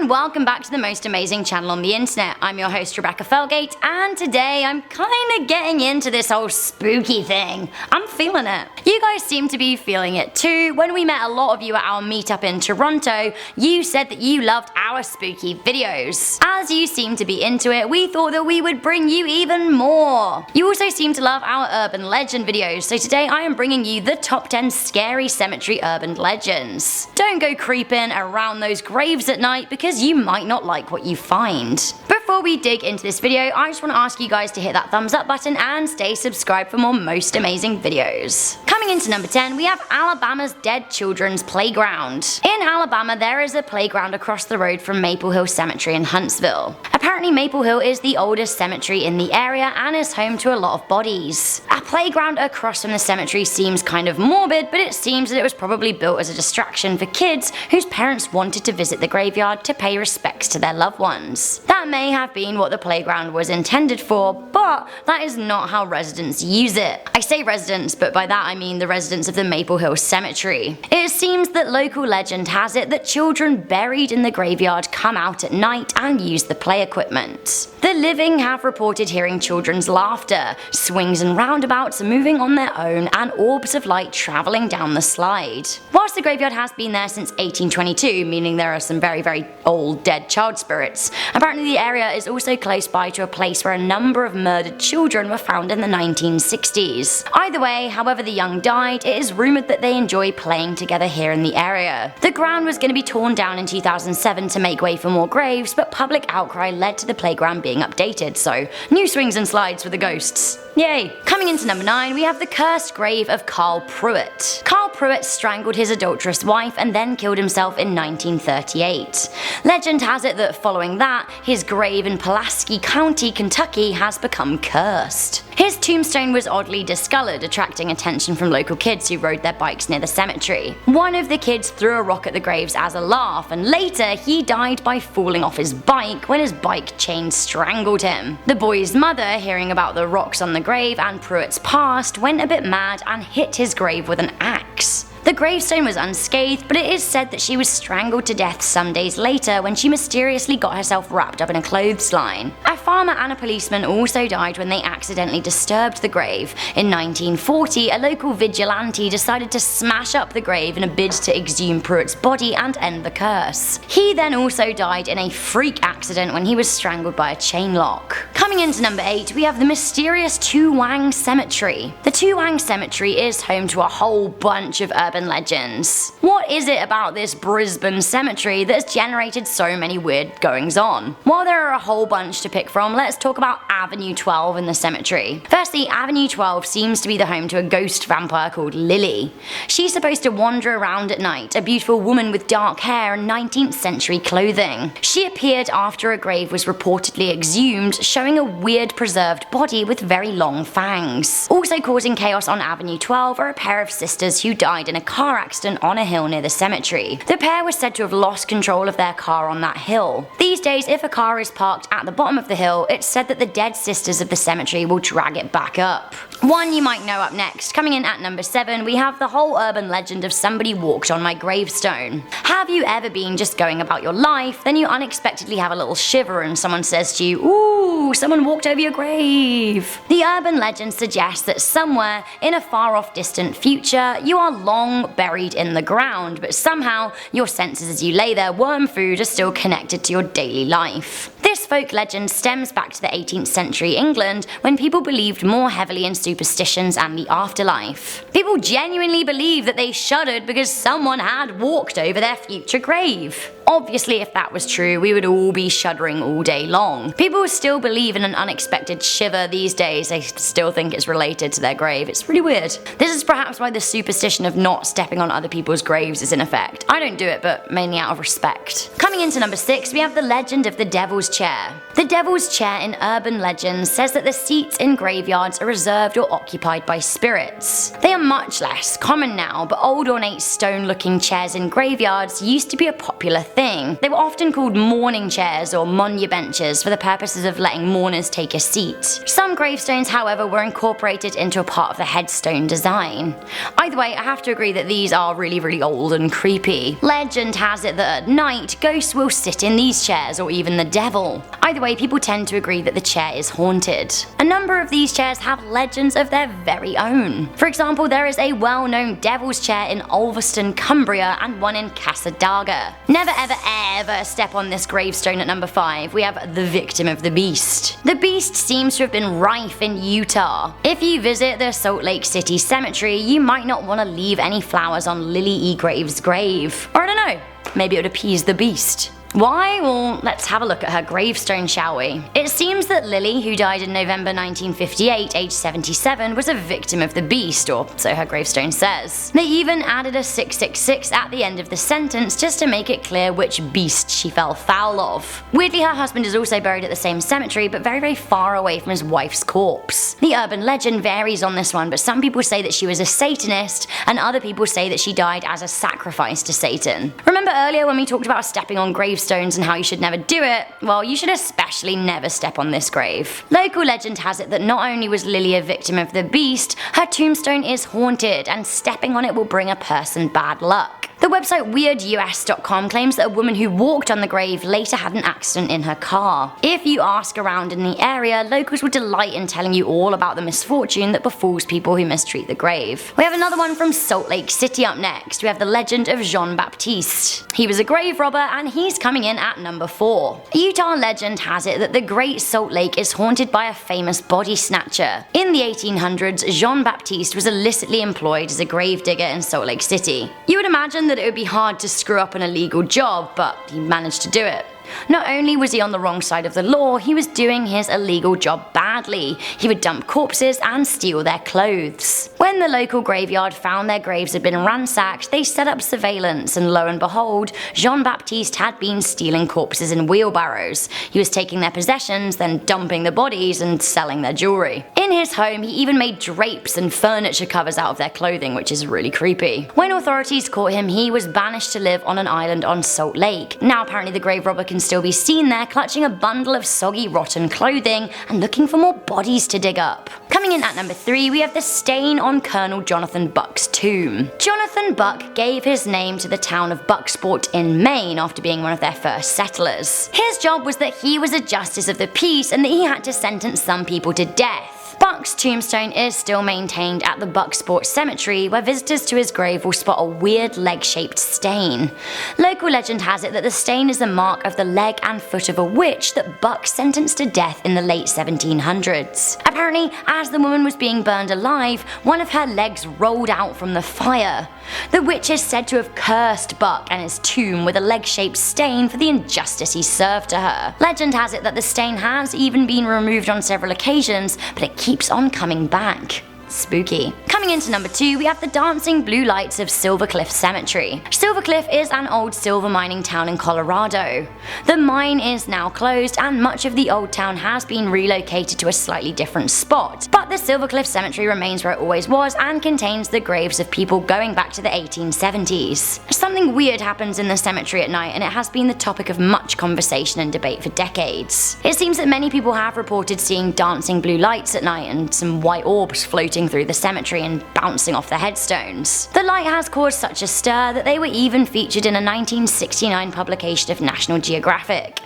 and welcome back to the most amazing channel on the internet. I'm your host Rebecca Felgate, and today I'm kinda getting into this whole spooky thing. I'm feeling it. You guys seem to be feeling it too. When we met a lot of you at our meetup in Toronto, you said that you loved our spooky videos. As you seem to be into it, we thought that we would bring you even more. You also seem to love our urban legend videos, so today I am bringing you the top 10 scary cemetery urban legends. Don't go creeping around those graves at night because you might not like what you find. Before we dig into this video, I just want to ask you guys to hit that thumbs up button and stay subscribed for more most amazing videos. Coming into number 10, we have Alabama's Dead Children's Playground. In Alabama, there is a playground across the road from Maple Hill Cemetery in Huntsville. Apparently Maple Hill is the oldest cemetery in the area and is home to a lot of bodies. A playground across from the cemetery seems kind of morbid, but it seems that it was probably built as a distraction for kids whose parents wanted to visit the graveyard to pay respects to their loved ones. That may have been what the playground was intended for, but that is not how residents use it. I say residents, but by that I mean the residents of the Maple Hill Cemetery. It seems that local legend has it that children buried in the graveyard come out at night and use the play equipment. The living have reported hearing children's laughter, swings and roundabouts moving on their own, and orbs of light travelling down the slide. Whilst the graveyard has been there since 1822, meaning there are some very old dead child spirits, apparently the area is also close by to a place where a number of murdered children were found in the 1960s. Either way, however the young died, it is rumoured that they enjoy playing together here in the area. The ground was going to be torn down in 2007 to make way for more graves, but public outcry led to the playground being updated, so new swings and slides for the ghosts. Yay! Coming into number 9, we have the cursed grave of Carl Pruitt. Carl Pruitt strangled his adulterous wife and then killed himself in 1938. Legend has it that following that, his grave in Pulaski County, Kentucky has become cursed. His tombstone was oddly discoloured, attracting attention from local kids who rode their bikes near the cemetery. One of the kids threw a rock at the graves as a laugh, and later he died by falling off his bike when his bike chain strangled him. The boy's mother, hearing about the rocks on the grave and Pruitt's past, went a bit mad and hit his grave with an axe. The gravestone was unscathed, but it is said that she was strangled to death some days later when she mysteriously got herself wrapped up in a clothesline. A farmer and a policeman also died when they accidentally disturbed the grave. In 1940, a local vigilante decided to smash up the grave in a bid to exhume Pruitt's body and end the curse. He then also died in a freak accident when he was strangled by a chain lock. Coming into number 8, we have the mysterious Toowang Cemetery. The Toowang Cemetery is home to a whole bunch of urban legends. What is it about this Brisbane cemetery that has generated so many weird goings on? While there are a whole bunch to pick from, let's talk about Avenue 12 in the cemetery. Firstly, Avenue 12 seems to be the home to a ghost vampire called Lily. She's supposed to wander around at night, a beautiful woman with dark hair and 19th century clothing. She appeared after a grave was reportedly exhumed, showing a weird preserved body with very long fangs. Also causing chaos on Avenue 12 are a pair of sisters who died in a car accident on a hill near the cemetery. The pair was said to have lost control of their car on that hill. These days, if a car is parked at the bottom of the hill, it's said that the dead sisters of the cemetery will drag it back up. One you might know up next. Coming in at number 7, we have the whole urban legend of somebody walked on my gravestone. Have you ever been just going about your life, then you unexpectedly have a little shiver and someone says to you, "Ooh, someone walked over your grave"? The urban legend suggests that somewhere in a far off distant future, you are long buried in the ground, but somehow your senses as you lay there worm food are still connected to your daily life. This folk legend stems back to the 18th century England when people believed more heavily in superstitions and the afterlife. People genuinely believed that they shuddered because someone had walked over their future grave. Obviously, if that was true, we would all be shuddering all day long. People still believe in an unexpected shiver these days. They still think it's related to their grave. It's really weird. This is perhaps why the superstition of not stepping on other people's graves is in effect. I don't do it, but mainly out of respect. Coming into number 6, we have the legend of the Devil's Chair. The Devil's Chair in urban legends says that the seats in graveyards are reserved or occupied by spirits. They are much less common now, but old ornate stone-looking chairs in graveyards used to be a popular thing. They were often called mourning chairs or monubenches for the purposes of letting mourners take a seat. Some gravestones, however, were incorporated into a part of the headstone design. Either way, I have to agree that these are really old and creepy. Legend has it that at night, ghosts will sit in these chairs, or even the devil. Either way, people tend to agree that the chair is haunted. A number of these chairs have legends of their very own. For example, there is a well-known devil's chair in Ulverston, Cumbria, and one in Casadaga. Never ever step on this gravestone at number 5. We have the victim of the beast. The beast seems to have been rife in Utah. If you visit the Salt Lake City Cemetery, you might not want to leave any flowers on Lily E. Graves' grave. Or I don't know, maybe it would appease the beast. Why? Well, let's have a look at her gravestone, shall we? It seems that Lily, who died in November 1958, aged 77, was a victim of the beast, or so her gravestone says. They even added a 666 at the end of the sentence just to make it clear which beast she fell foul of. Weirdly, her husband is also buried at the same cemetery, but very far away from his wife's corpse. The urban legend varies on this one, but some people say that she was a Satanist, and other people say that she died as a sacrifice to Satan. Remember earlier when we talked about stepping on gravestones and how you should never do it? Well, you should especially never step on this grave. Local legend has it that not only was Lily a victim of the beast, her tombstone is haunted, and stepping on it will bring a person bad luck. The website WeirdUS.com claims that a woman who walked on the grave later had an accident in her car. If you ask around in the area, locals will delight in telling you all about the misfortune that befalls people who mistreat the grave. We have another one from Salt Lake City up next. We have the legend of Baptiste. He was a grave robber, and he's coming in at number 4. Utah legend has it that the Great Salt Lake is haunted by a famous body snatcher. In the 1800s, Baptiste was illicitly employed as a gravedigger in Salt Lake City. You would imagine that it would be hard to screw up an illegal job, but he managed to do it. Not only was he on the wrong side of the law, he was doing his illegal job badly. He would dump corpses and steal their clothes. When the local graveyard found their graves had been ransacked, they set up surveillance, and lo and behold, Baptiste had been stealing corpses in wheelbarrows. He was taking their possessions, then dumping the bodies and selling their jewelry. In his home, he even made drapes and furniture covers out of their clothing, which is really creepy. When authorities caught him, he was banished to live on an island on Salt Lake. Now apparently the grave robber can still be seen there clutching a bundle of soggy rotten clothing and looking for more bodies to dig up. Coming in at number 3, we have the stain on Colonel Jonathan Buck's tomb. Jonathan Buck gave his name to the town of Bucksport in Maine after being one of their first settlers. His job was that he was a justice of the peace and that he had to sentence some people to death. Buck's tombstone is still maintained at the Bucksport Cemetery, where visitors to his grave will spot a weird leg-shaped stain. Local legend has it that the stain is the mark of the leg and foot of a witch that Buck sentenced to death in the late 1700s. Apparently, as the woman was being burned alive, one of her legs rolled out from the fire. The witch is said to have cursed Buck and his tomb with a leg-shaped stain for the injustice he served to her. Legend has it that the stain has even been removed on several occasions, but it keeps on coming back. Spooky. Coming into number 2, we have the dancing blue lights of Silver Cliff Cemetery. Silver Cliff is an old silver mining town in Colorado. The mine is now closed and much of the old town has been relocated to a slightly different spot, but the Silver Cliff Cemetery remains where it always was and contains the graves of people going back to the 1870s. Something weird happens in the cemetery at night, and it has been the topic of much conversation and debate for decades. It seems that many people have reported seeing dancing blue lights at night and some white orbs floating through the cemetery and bouncing off the headstones. The light has caused such a stir that they were even featured in a 1969 publication of National Geographic.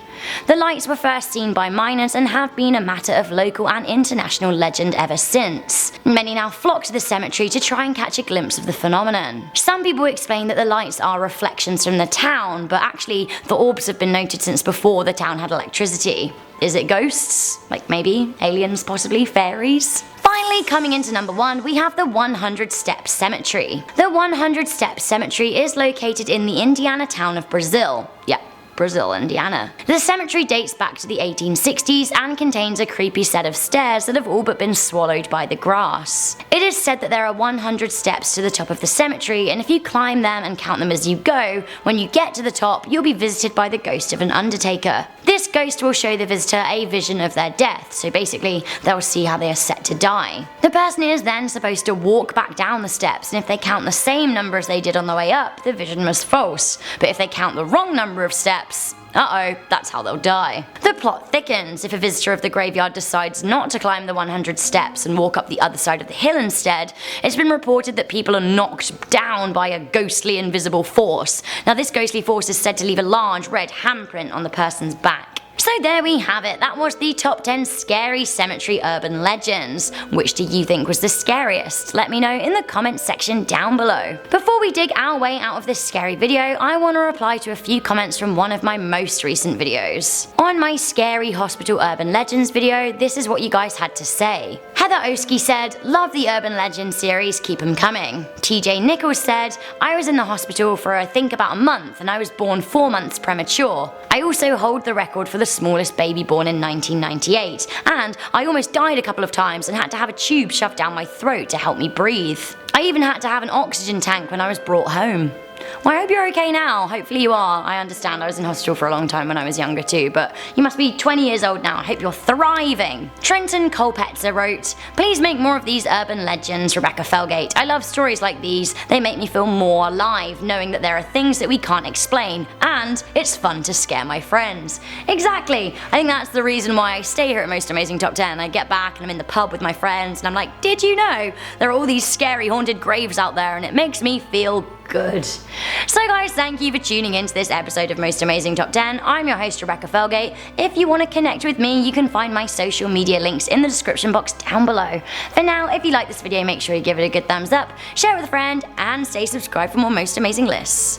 The lights were first seen by miners and have been a matter of local and international legend ever since. Many now flock to the cemetery to try and catch a glimpse of the phenomenon. Some people explain that the lights are reflections from the town, but actually the orbs have been noted since before the town had electricity. Is it ghosts? Like maybe aliens, possibly fairies? Finally, coming into number 1, we have the 100 Steps Cemetery. The 100 Steps Cemetery is located in the Indiana town of Brazil. Yeah, Brazil, Indiana. The cemetery dates back to the 1860s and contains a creepy set of stairs that have all but been swallowed by the grass. It is said that there are 100 steps to the top of the cemetery, and if you climb them and count them as you go, when you get to the top, you'll be visited by the ghost of an undertaker. This ghost will show the visitor a vision of their death, so basically they'll see how they are set to die. The person is then supposed to walk back down the steps, and if they count the same number as they did on the way up, the vision was false. But if they count the wrong number of steps, that's how they'll die. The plot thickens if a visitor of the graveyard decides not to climb the 100 steps and walk up the other side of the hill instead. It's been reported that people are knocked down by a ghostly invisible force. Now this ghostly force is said to leave a large red handprint on the person's back. So there we have it, that was the top 10 scary cemetery urban legends. Which do you think was the scariest? Let me know in the comments section down below. Before we dig our way out of this scary video, I want to reply to a few comments from one of my most recent videos. On my scary hospital urban legends video, this is what you guys had to say. Heather Oski said, "Love the urban legend series, keep them coming." TJ Nichols said, "I was in the hospital for I think about a month and I was born 4 months premature. I also hold the record for the smallest baby born in 1998, and I almost died a couple of times and had to have a tube shoved down my throat to help me breathe. I even had to have an oxygen tank when I was brought home." Well, I hope you're okay now. Hopefully you are. I understand I was in hospital for a long time when I was younger too, but you must be 20 years old now. I hope you're thriving. Trenton Colpetzer wrote, "Please make more of these urban legends, Rebecca Felgate. I love stories like these. They make me feel more alive, knowing that there are things that we can't explain, and it's fun to scare my friends." Exactly. I think that's the reason why I stay here at Most Amazing Top 10. I get back and I'm in the pub with my friends and I'm like, did you know there are all these scary haunted graves out there, and it makes me feel good. So guys, thank you for tuning in to this episode of Most Amazing Top 10. I'm your host Rebecca Felgate. If you want to connect with me, you can find my social media links in the description box down below. For now, if you like this video, make sure you give it a good thumbs up, share it with a friend, and stay subscribed for more Most Amazing lists.